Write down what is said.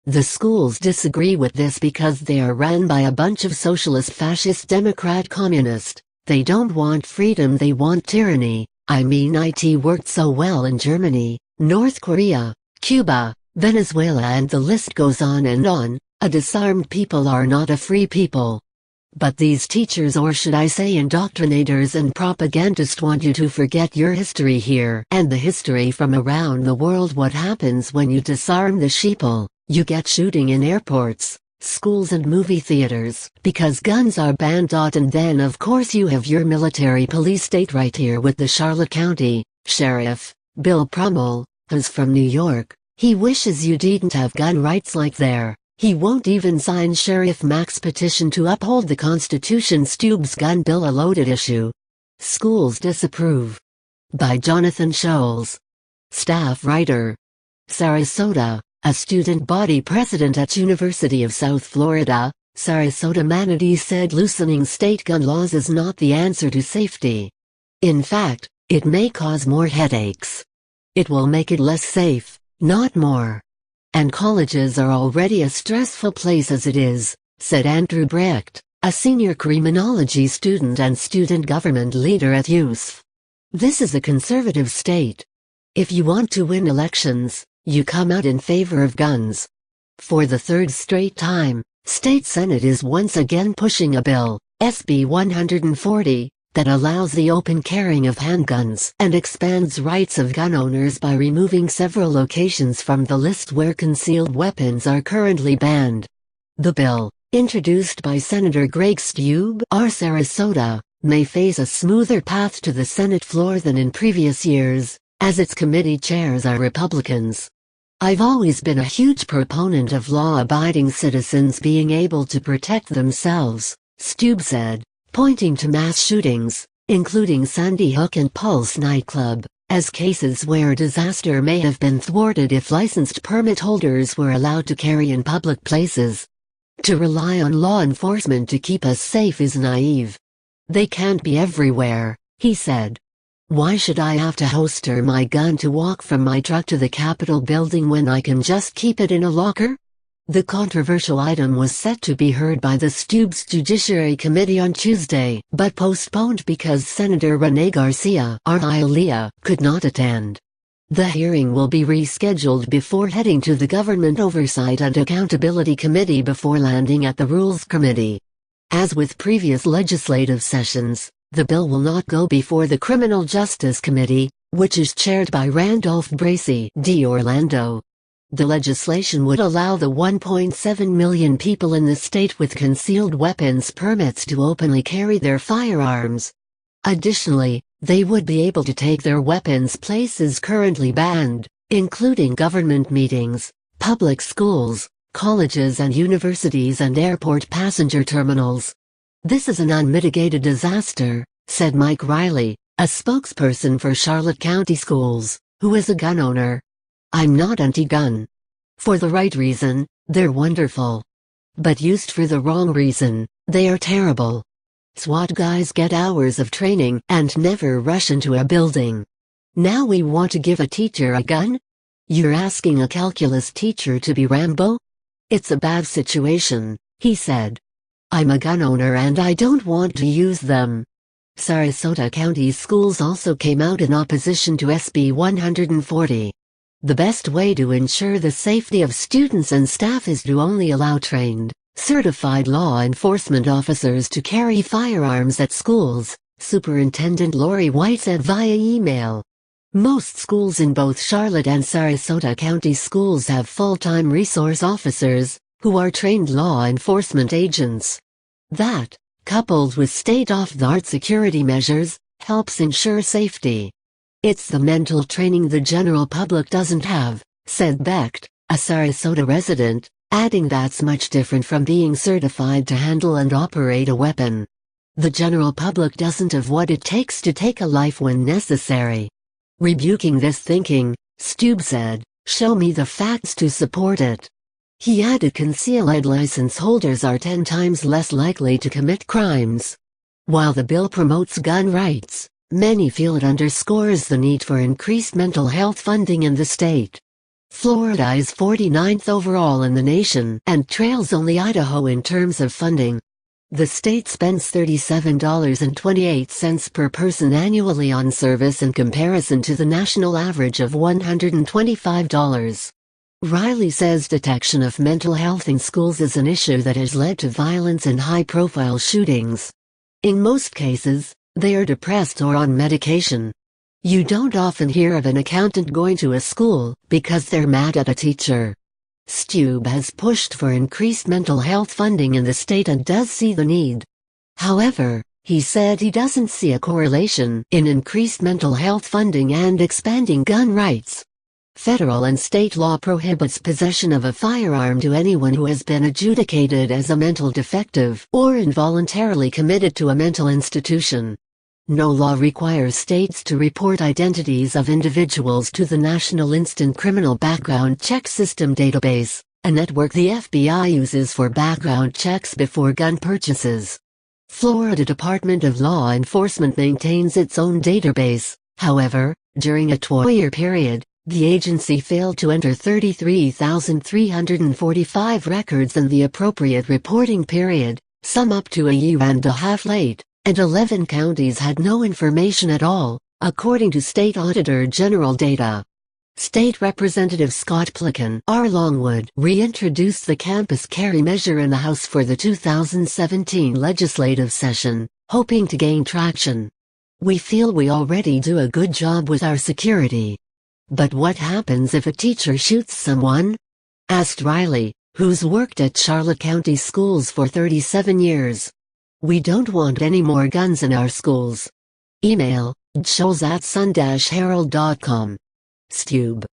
The schools disagree with this because they are run by a bunch of socialist, fascist, democrat, communist. They don't want freedom, they want tyranny. I mean, IT worked so well in Germany, North Korea, Cuba, Venezuela, and the list goes on and on. A disarmed people are not a free people. But these teachers, or should I say indoctrinators and propagandists, want you to forget your history here and the history from around the world. What happens when you disarm the sheeple? You get shooting in airports, schools and movie theaters, because guns are banned. And then of course you have your military police state right here with the Charlotte County Sheriff, Bill PRUMMELL, who's from New York. He wishes you didn't have gun rights like there. He won't even sign Sheriff Mac's petition to uphold the Constitution. Stubbs' gun bill a loaded issue. Schools disapprove. By Jonathan Scholes. Staff writer. Sarasota, a student body president at University of South Florida, Sarasota Manatees said loosening state gun laws is not the answer to safety. In fact, it may cause more headaches. It will make it less safe, not more. And colleges are already a stressful place as it is, said Andrew Brecht, a senior criminology student and student government leader at Youreself. This is a conservative state. If you want to win elections, you come out in favor of guns. For the third straight time, State Senate is once again pushing a bill, SB 140, that allows the open carrying of handguns and expands rights of gun owners by removing several locations from the list where concealed weapons are currently banned. The bill, introduced by Senator Greg Stubbs, R. Sarasota, may face a smoother path to the Senate floor than in previous years, as its committee chairs are Republicans. I've always been a huge proponent of law-abiding citizens being able to protect themselves, Stubbs said, pointing to mass shootings, including Sandy Hook and Pulse nightclub, as cases where disaster may have been thwarted if licensed permit holders were allowed to carry in public places. To rely on law enforcement to keep us safe is naive. They can't be everywhere, he said. Why should I have to holster my gun to walk from my truck to the Capitol building when I can just keep it in a locker? The controversial item was set to be heard by the Stubbs Judiciary Committee on Tuesday, but postponed because Senator Rene Garcia could not attend. The hearing will be rescheduled before heading to the Government Oversight and Accountability Committee before landing at the Rules Committee. As with previous legislative sessions, the bill will not go before the Criminal Justice Committee, which is chaired by Randolph Bracy D. Orlando. The legislation would allow the 1.7 million people in the state with concealed weapons permits to openly carry their firearms. Additionally, they would be able to take their weapons places currently banned, including government meetings, public schools, colleges and universities, and airport passenger terminals. This is an unmitigated disaster, said Mike Riley, a spokesperson for Charlotte County Schools, who is a gun owner. I'm not anti-gun. For the right reason, they're wonderful. But used for the wrong reason, they are terrible. SWAT guys get hours of training and never rush into a building. Now we want to give a teacher a gun? You're asking a calculus teacher to be Rambo? It's a bad situation, he said. I'm a gun owner and I don't want to use them. Sarasota County Schools also came out in opposition to SB 140. The best way to ensure the safety of students and staff is to only allow trained, certified law enforcement officers to carry firearms at schools, Superintendent Lori White said via email. Most schools in both Charlotte and Sarasota County Schools have full-time resource officers, who are trained law enforcement agents. That, coupled with state-of-the-art security measures, helps ensure safety. It's the mental training the general public doesn't have, said Becht, a Sarasota resident, adding that's much different from being certified to handle and operate a weapon. The general public doesn't have what it takes to take a life when necessary. Rebuking this thinking, Stubbs said, "Show me the facts to support it." He added concealed license holders are 10 times less likely to commit crimes. While the bill promotes gun rights, many feel it underscores the need for increased mental health funding in the state. Florida is 49th overall in the nation and trails only Idaho in terms of funding. The state spends $37.28 per person annually on service in comparison to the national average of $125. Riley says detection of mental health in schools is an issue that has led to violence and high-profile shootings. In most cases, they are depressed or on medication. You don't often hear of an accountant going to a school because they're mad at a teacher. Stube has pushed for increased mental health funding in the state and does see the need. However, he said he doesn't see a correlation in increased mental health funding and expanding gun rights. Federal and state law prohibits possession of a firearm to anyone who has been adjudicated as a mental defective or involuntarily committed to a mental institution. No law requires states to report identities of individuals to the National Instant Criminal Background Check System database, a network the FBI uses for background checks before gun purchases. Florida Department of Law Enforcement maintains its own database. However, during a 2-year period, the agency failed to enter 33,345 records in the appropriate reporting period, some up to a year and a half late, and 11 counties had no information at all, according to State Auditor General data. State Representative Scott Pliken R. Longwood reintroduced the campus carry measure in the House for the 2017 legislative session, hoping to gain traction. "We feel we already do a good job with our security. But what happens if a teacher shoots someone?" asked Riley, who's worked at Charlotte County Schools for 37 years. "We don't want any more guns in our schools." Email, joels@sun-herald.com. Stube.